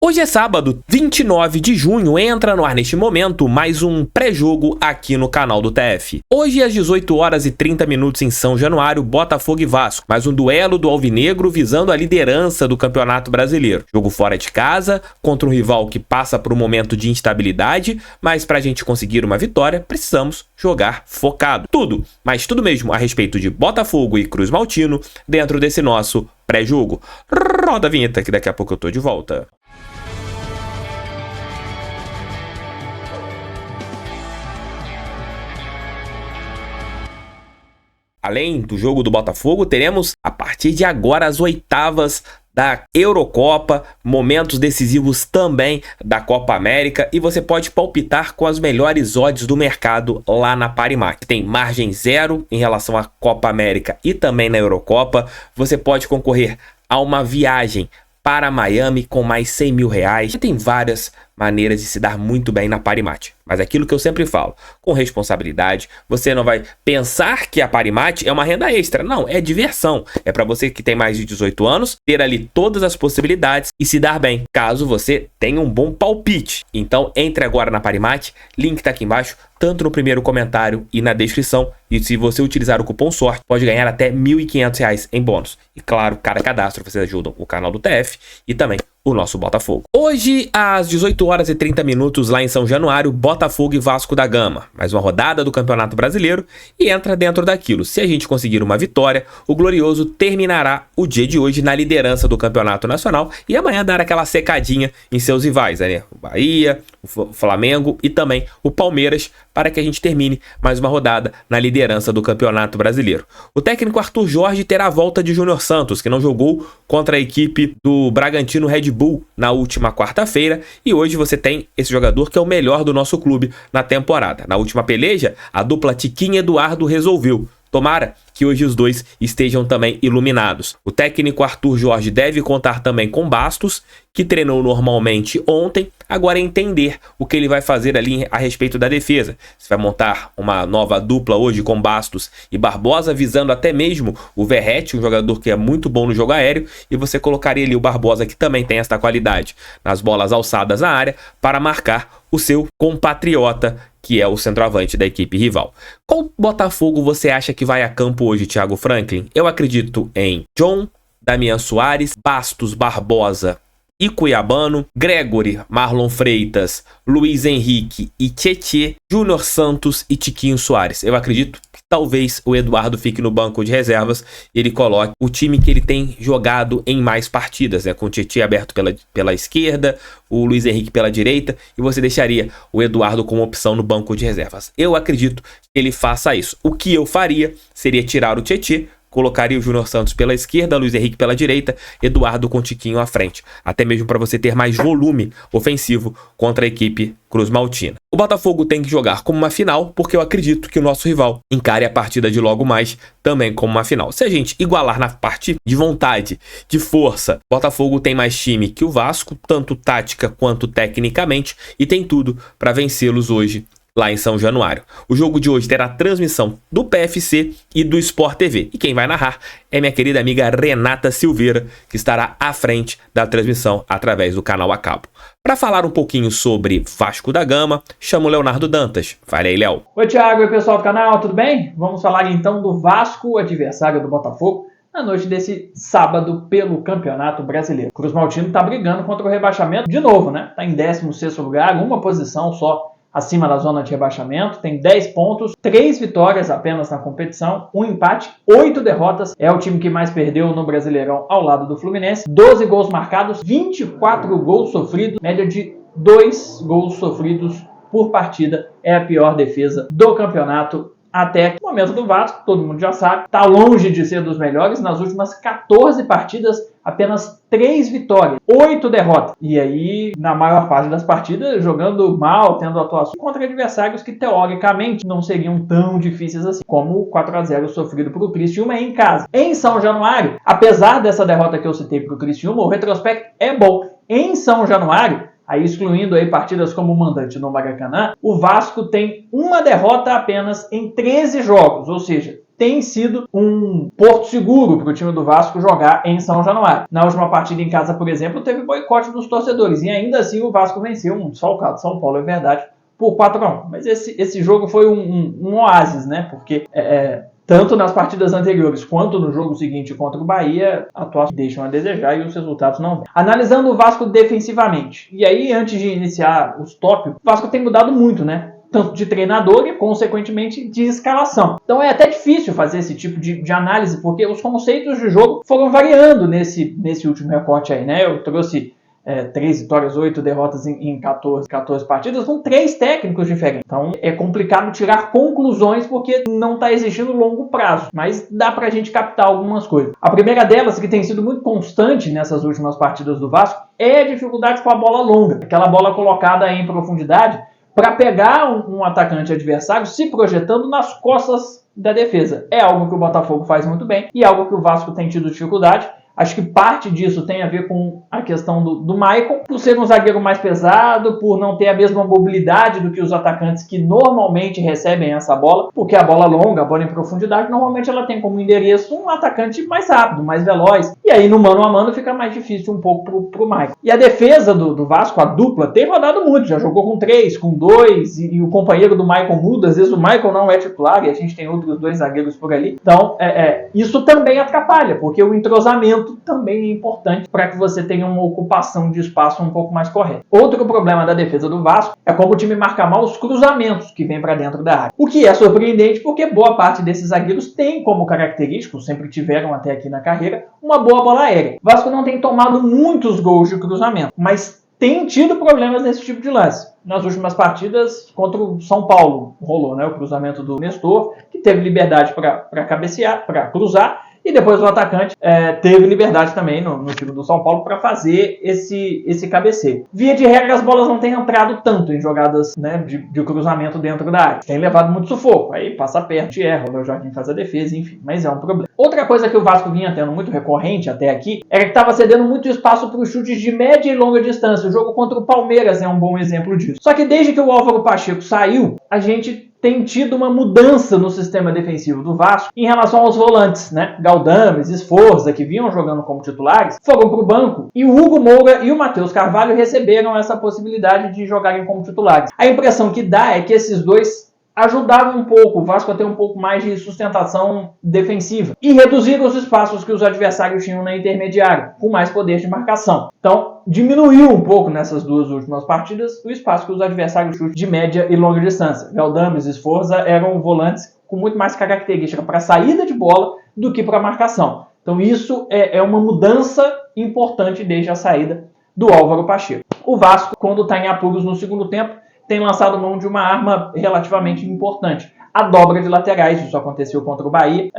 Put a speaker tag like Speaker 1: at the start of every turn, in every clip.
Speaker 1: Hoje é sábado, 29 de junho, entra no ar neste momento mais um pré-jogo aqui no canal do TF. Hoje às 18 horas e 30 minutos em São Januário, Botafogo e Vasco, mais um duelo do Alvinegro visando a liderança do Campeonato Brasileiro. Jogo fora de casa, contra um rival que passa por um momento de instabilidade, mas pra gente conseguir uma vitória, precisamos jogar focado. Tudo, mas tudo mesmo a respeito de Botafogo e Cruz Maltino dentro desse nosso pré-jogo. Roda a vinheta que daqui a pouco eu tô de volta. Além do jogo do Botafogo, teremos a partir de agora as oitavas da Eurocopa, momentos decisivos também da Copa América, e você pode palpitar com as melhores odds do mercado lá na Parimatch. Tem margem zero em relação à Copa América e também na Eurocopa. Você pode concorrer a uma viagem para Miami com mais 100 mil reais. E tem várias maneiras de se dar muito bem na Parimatch. Mas aquilo que eu sempre falo, com responsabilidade, você não vai pensar que a Parimatch é uma renda extra. Não, é diversão. É para você que tem mais de 18 anos, ter ali todas as possibilidades e se dar bem, caso você tenha um bom palpite. Então entre agora na Parimatch, link tá aqui embaixo, tanto no primeiro comentário e na descrição. E se você utilizar o cupom SORTE, pode ganhar até R$ 1.500 em bônus. E claro, cada cadastro vocês ajudam o canal do TF e também o nosso Botafogo. Hoje, às 18 horas e 30 minutos, lá em São Januário, Botafogo e Vasco da Gama. Mais uma rodada do Campeonato Brasileiro e entra dentro daquilo. Se a gente conseguir uma vitória, o Glorioso terminará o dia de hoje na liderança do Campeonato Nacional e amanhã dar aquela secadinha em seus rivais, né? O Bahia, o Flamengo e também o Palmeiras, para que a gente termine mais uma rodada na liderança do Campeonato Brasileiro. O técnico Arthur Jorge terá a volta de Júnior Santos, que não jogou contra a equipe do Bragantino Red Bull na última quarta-feira, e hoje você tem esse jogador que é o melhor do nosso clube na temporada. Na última peleja, a dupla Tiquinho e Eduardo resolveu. Tomara que hoje os dois estejam também iluminados. O técnico Arthur Jorge deve contar também com Bastos, que treinou normalmente ontem. Agora é entender o que ele vai fazer ali a respeito da defesa. Se vai montar uma nova dupla hoje com Bastos e Barbosa, visando até mesmo o Verratti, um jogador que é muito bom no jogo aéreo, e você colocaria ali o Barbosa, que também tem esta qualidade nas bolas alçadas na área, para marcar o seu compatriota, que é o centroavante da equipe rival. Qual Botafogo você acha que vai a campo hoje, Thiago Franklin? Eu acredito em John, Damian Soares, Bastos, Barbosa e Cuiabano, Gregory, Marlon Freitas, Luiz Henrique e Tietê, Júnior Santos e Tiquinho Soares. Eu acredito que talvez o Eduardo fique no banco de reservas e ele coloque o time que ele tem jogado em mais partidas, né? Com o Tietê aberto pela esquerda, o Luiz Henrique pela direita, e você deixaria o Eduardo como opção no banco de reservas. Eu acredito que ele faça isso. O que eu faria seria tirar o Tietê, colocaria o Júnior Santos pela esquerda, Luiz Henrique pela direita, Eduardo com Tiquinho à frente. Até mesmo para você ter mais volume ofensivo contra a equipe Cruz Maltina. O Botafogo tem que jogar como uma final, porque eu acredito que o nosso rival encare a partida de logo mais também como uma final. Se a gente igualar na parte de vontade, de força, o Botafogo tem mais time que o Vasco, tanto tática quanto tecnicamente, e tem tudo para vencê-los hoje lá em São Januário. O jogo de hoje terá transmissão do PFC e do Sport TV. E quem vai narrar é minha querida amiga Renata Silveira, que estará à frente da transmissão através do canal a cabo. Para falar um pouquinho sobre Vasco da Gama, chamo o Leonardo Dantas. Fala aí, Léo.
Speaker 2: Oi, Thiago e pessoal do canal, tudo bem? Vamos falar então do Vasco, adversário do Botafogo, na noite desse sábado pelo Campeonato Brasileiro. O Cruz Maltino está brigando contra o rebaixamento de novo, né? Está em 16º lugar, uma posição só acima da zona de rebaixamento, tem 10 pontos, 3 vitórias apenas na competição, 1 empate, 8 derrotas, é o time que mais perdeu no Brasileirão ao lado do Fluminense, 12 gols marcados, 24 gols sofridos, média de 2 gols sofridos por partida, é a pior defesa do campeonato até o momento do Vasco, todo mundo já sabe, está longe de ser dos melhores. Nas últimas 14 partidas, apenas 3 vitórias, 8 derrotas. E aí, na maior parte das partidas, jogando mal, tendo atuação contra adversários que teoricamente não seriam tão difíceis assim, como o 4-0 sofrido por o Criciúma em casa. Em São Januário, apesar dessa derrota que eu citei para o Criciúma, o retrospecto é bom. Em São Januário, aí excluindo aí partidas como mandante no Maracanã, o Vasco tem uma derrota apenas em 13 jogos, ou seja, tem sido um porto seguro para o time do Vasco jogar em São Januário. Na última partida em casa, por exemplo, teve boicote dos torcedores, e ainda assim o Vasco venceu um desfalcado São Paulo, é verdade, por 4-1. Mas esse jogo foi um oásis, né? Porque tanto nas partidas anteriores quanto no jogo seguinte contra o Bahia, atuações deixam a desejar e os resultados não vêm. Analisando o Vasco defensivamente, e aí antes de iniciar os tópicos, o Vasco tem mudado muito, né? Tanto de treinador e, consequentemente, de escalação. Então é até difícil fazer esse tipo de análise, porque os conceitos de jogo foram variando nesse último recorte aí, né? Eu trouxe 3 vitórias, 8 derrotas em 14 partidas, com 3 técnicos diferentes. Então é complicado tirar conclusões porque não está exigindo longo prazo, mas dá pra gente captar algumas coisas. A primeira delas, que tem sido muito constante nessas últimas partidas do Vasco, é a dificuldade com a bola longa, aquela bola colocada em profundidade para pegar um atacante adversário se projetando nas costas da defesa. É algo que o Botafogo faz muito bem e algo que o Vasco tem tido dificuldade. Acho que parte disso tem a ver com a questão do Maicon, por ser um zagueiro mais pesado, por não ter a mesma mobilidade do que os atacantes que normalmente recebem essa bola, porque a bola longa, a bola em profundidade, normalmente ela tem como endereço um atacante mais rápido, mais veloz. E aí no mano a mano fica mais difícil um pouco pro Maicon. E a defesa do Vasco, a dupla, tem rodado muito, já jogou com 3, com 2, e o companheiro do Maicon muda, às vezes o Maicon não é titular e a gente tem outros 2 zagueiros por ali. Então isso também atrapalha, porque o entrosamento também é importante para que você tenha uma ocupação de espaço um pouco mais correta. Outro problema da defesa do Vasco é como o time marca mal os cruzamentos que vêm para dentro da área. O que é surpreendente porque boa parte desses zagueiros tem como característica, sempre tiveram até aqui na carreira, uma boa bola aérea. O Vasco não tem tomado muitos gols de cruzamento, mas tem tido problemas nesse tipo de lance. Nas últimas partidas, contra o São Paulo, rolou, né, o cruzamento do Nestor, que teve liberdade para cabecear, para cruzar, e depois o atacante teve liberdade também no time do São Paulo para fazer esse cabeceio. Via de regra, as bolas não têm entrado tanto em jogadas, né, de cruzamento dentro da área. Tem levado muito sufoco. Aí passa perto, erra, o Léo Jardim faz a defesa, enfim. Mas é um problema. Outra coisa que o Vasco vinha tendo muito recorrente até aqui era que estava cedendo muito espaço para os chutes de média e longa distância. O jogo contra o Palmeiras é um bom exemplo disso. Só que desde que o Álvaro Pacheco saiu, a gente tem tido uma mudança no sistema defensivo do Vasco em relação aos volantes, né? Galdames, Esforza, que vinham jogando como titulares, foram para o banco e o Hugo Moura e o Matheus Carvalho receberam essa possibilidade de jogarem como titulares. A impressão que dá é que esses dois ajudavam um pouco o Vasco a ter um pouco mais de sustentação defensiva e reduziram os espaços que os adversários tinham na intermediária, com mais poder de marcação. Então, diminuiu um pouco nessas 2 últimas partidas o espaço que os adversários chutam de média e longa distância. Galdames e Esforza eram volantes com muito mais característica para saída de bola do que para marcação. Então, isso é uma mudança importante desde a saída do Álvaro Pacheco. O Vasco, quando está em apuros no segundo tempo, tem lançado mão de uma arma relativamente importante. A dobra de laterais, isso aconteceu contra o Bahia.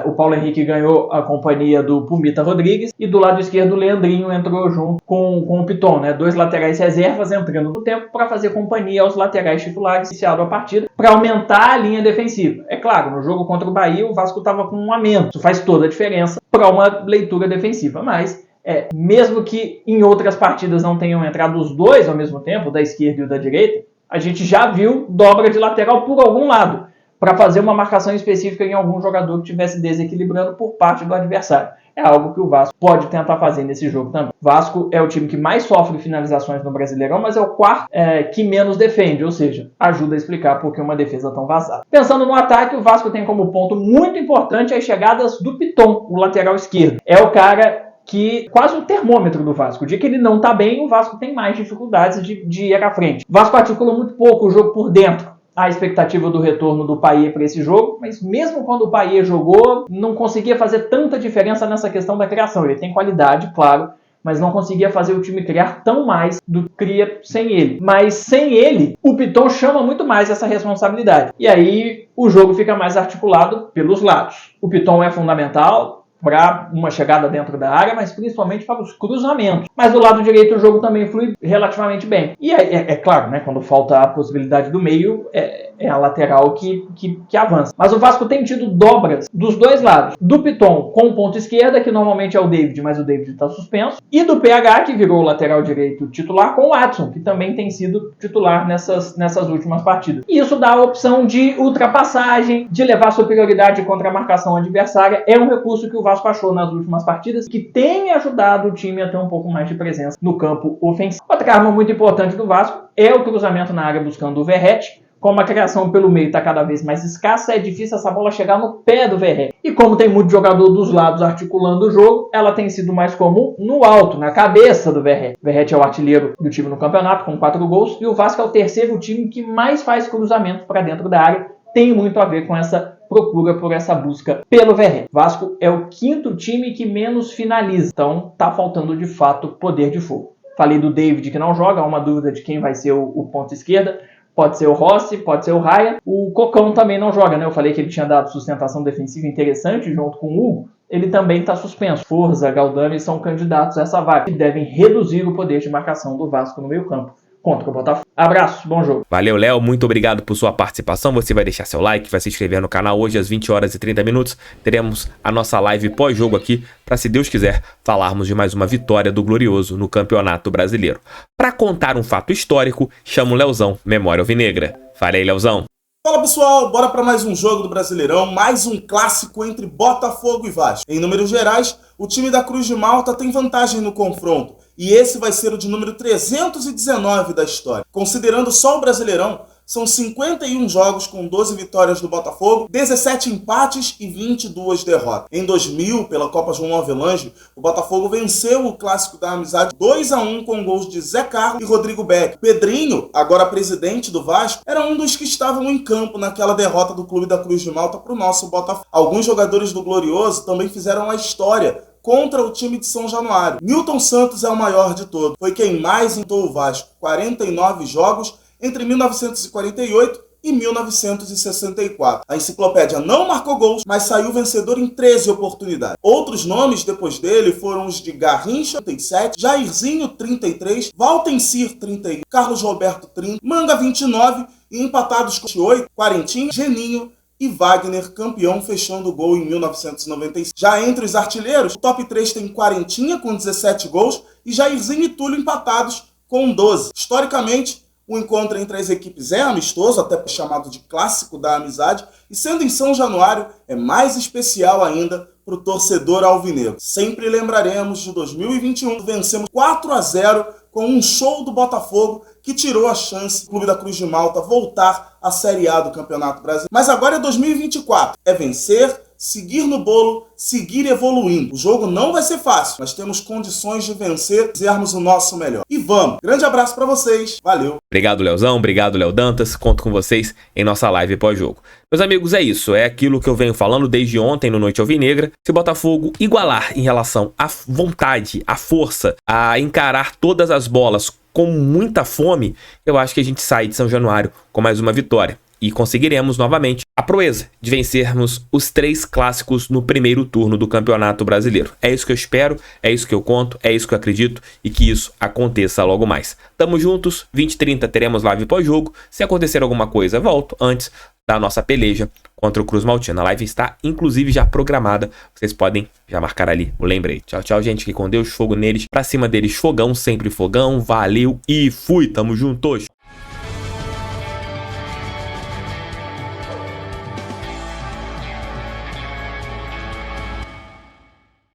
Speaker 2: O Paulo Henrique ganhou a companhia do Pumita Rodrigues e do lado esquerdo o Leandrinho entrou junto com o Piton, né? 2 laterais reservas entrando no tempo para fazer companhia aos laterais titulares iniciado a partida, para aumentar a linha defensiva. É claro, no jogo contra o Bahia o Vasco estava com um a menos. Isso faz toda a diferença para uma leitura defensiva, mas mesmo que em outras partidas não tenham entrado os 2 ao mesmo tempo, da esquerda e o da direita, a gente já viu dobra de lateral por algum lado, para fazer uma marcação específica em algum jogador que estivesse desequilibrando por parte do adversário. É algo que o Vasco pode tentar fazer nesse jogo também. O Vasco é o time que mais sofre finalizações no Brasileirão, mas é o quarto que menos defende, ou seja, ajuda a explicar por que uma defesa tão vazada. Pensando no ataque, o Vasco tem como ponto muito importante as chegadas do Piton, o lateral esquerdo. É o cara que quase o termômetro do Vasco. O dia que ele não tá bem, o Vasco tem mais dificuldades de ir à frente. O Vasco articula muito pouco o jogo por dentro. A expectativa do retorno do Payet para esse jogo, mas mesmo quando o Payet jogou, não conseguia fazer tanta diferença nessa questão da criação. Ele tem qualidade, claro, mas não conseguia fazer o time criar tão mais do que cria sem ele. Mas sem ele, o Piton chama muito mais essa responsabilidade. E aí o jogo fica mais articulado pelos lados. O Piton é fundamental para uma chegada dentro da área, mas principalmente para os cruzamentos. Mas do lado direito o jogo também flui relativamente bem. E é claro, né, quando falta a possibilidade do meio, é é a lateral que avança. Mas o Vasco tem tido dobras dos dois lados. Do Piton com ponta esquerda, que normalmente é o David, mas o David está suspenso. E do PH, que virou o lateral direito titular, com o Watson, que também tem sido titular nessas últimas partidas. E isso dá a opção de ultrapassagem, de levar superioridade contra a marcação adversária. É um recurso que o Vasco achou nas últimas partidas, que tem ajudado o time a ter um pouco mais de presença no campo ofensivo. Outra arma muito importante do Vasco é o cruzamento na área buscando o Verratti. Como a criação pelo meio está cada vez mais escassa, é difícil essa bola chegar no pé do Verratti. E como tem muito jogador dos lados articulando o jogo, ela tem sido mais comum no alto, na cabeça do Verratti. O Verratti é o artilheiro do time no campeonato, com 4 gols, e o Vasco é o terceiro time que mais faz cruzamento para dentro da área. Tem muito a ver com essa procura por essa busca pelo Verratti. Vasco é o 5º time que menos finaliza, então tá faltando de fato poder de fogo. Falei do David que não joga, há uma dúvida de quem vai ser o ponta esquerda. Pode ser o Rossi, pode ser o Raya. O Cocão também não joga, né? Eu falei que ele tinha dado sustentação defensiva interessante junto com o Hugo. Ele também está suspenso. Forza, Galdani são candidatos a essa vaga, que devem reduzir o poder de marcação do Vasco no meio-campo contra o Botafogo. Abraço, bom jogo.
Speaker 1: Valeu, Léo, muito obrigado por sua participação. Você vai deixar seu like, vai se inscrever no canal. Hoje às 20 horas e 30 minutos teremos a nossa live pós-jogo aqui para, se Deus quiser, falarmos de mais uma vitória do Glorioso no Campeonato Brasileiro. Para contar um fato histórico, chamo o Leozão, Memória Alvinegra. Fala aí, Leozão.
Speaker 3: Fala pessoal, bora para mais um jogo do Brasileirão, mais um clássico entre Botafogo e Vasco. Em números gerais, o time da Cruz de Malta tem vantagem no confronto, e esse vai ser o de número 319 da história. Considerando só o Brasileirão, são 51 jogos com 12 vitórias do Botafogo, 17 empates e 22 derrotas. Em 2000, pela Copa João Avelange, o Botafogo venceu o Clássico da Amizade 2-1 com gols de Zé Carlos e Rodrigo Beck. Pedrinho, agora presidente do Vasco, era um dos que estavam em campo naquela derrota do Clube da Cruz de Malta para o nosso Botafogo. Alguns jogadores do Glorioso também fizeram a história contra o time de São Januário. Milton Santos é o maior de todos. Foi quem mais entrou o Vasco, 49 jogos entre 1948 e 1964. A enciclopédia não marcou gols, mas saiu vencedor em 13 oportunidades. Outros nomes depois dele foram os de Garrincha, 37, Jairzinho, 33, Valtencir, 31, Carlos Roberto, 30, Manga, 29 e empatados com 28, Quarentinho, Geninho e Wagner, campeão, fechando o gol em 1996. Já entre os artilheiros, o top 3 tem Quarentinha com 17 gols e Jairzinho e Túlio empatados com 12. Historicamente, o encontro entre as equipes é amistoso, até chamado de Clássico da Amizade, e sendo em São Januário, é mais especial ainda para o torcedor alvinegro. Sempre lembraremos de 2021, vencemos 4-0 com um show do Botafogo que tirou a chance do Clube da Cruz de Malta voltar à Série A do Campeonato Brasileiro. Mas agora é 2024, é vencer, seguir no bolo, seguir evoluindo. O jogo não vai ser fácil, mas temos condições de vencer, fizermos o nosso melhor. E vamos! Grande abraço pra vocês, valeu!
Speaker 1: Obrigado, Leozão, obrigado, Léo Dantas. Conto com vocês em nossa live pós-jogo. Meus amigos, é isso. É aquilo que eu venho falando desde ontem no Noite Alvinegra. Se o Botafogo igualar em relação à vontade, à força, a encarar todas as bolas com muita fome, eu acho que a gente sai de São Januário com mais uma vitória. E conseguiremos novamente a proeza de vencermos os 3 clássicos no primeiro turno do Campeonato Brasileiro. É isso que eu espero, é isso que eu conto, é isso que eu acredito e que isso aconteça logo mais. Tamo juntos, 20h30 teremos live pós-jogo. Se acontecer alguma coisa, volto antes da nossa peleja contra o Cruz Maltino. A live está, inclusive, já programada. Vocês podem já marcar ali o lembrete. Tchau, tchau, gente. Fiquem com Deus. Fogo neles. Pra cima deles, fogão. Sempre fogão. Valeu e fui. Tamo juntos.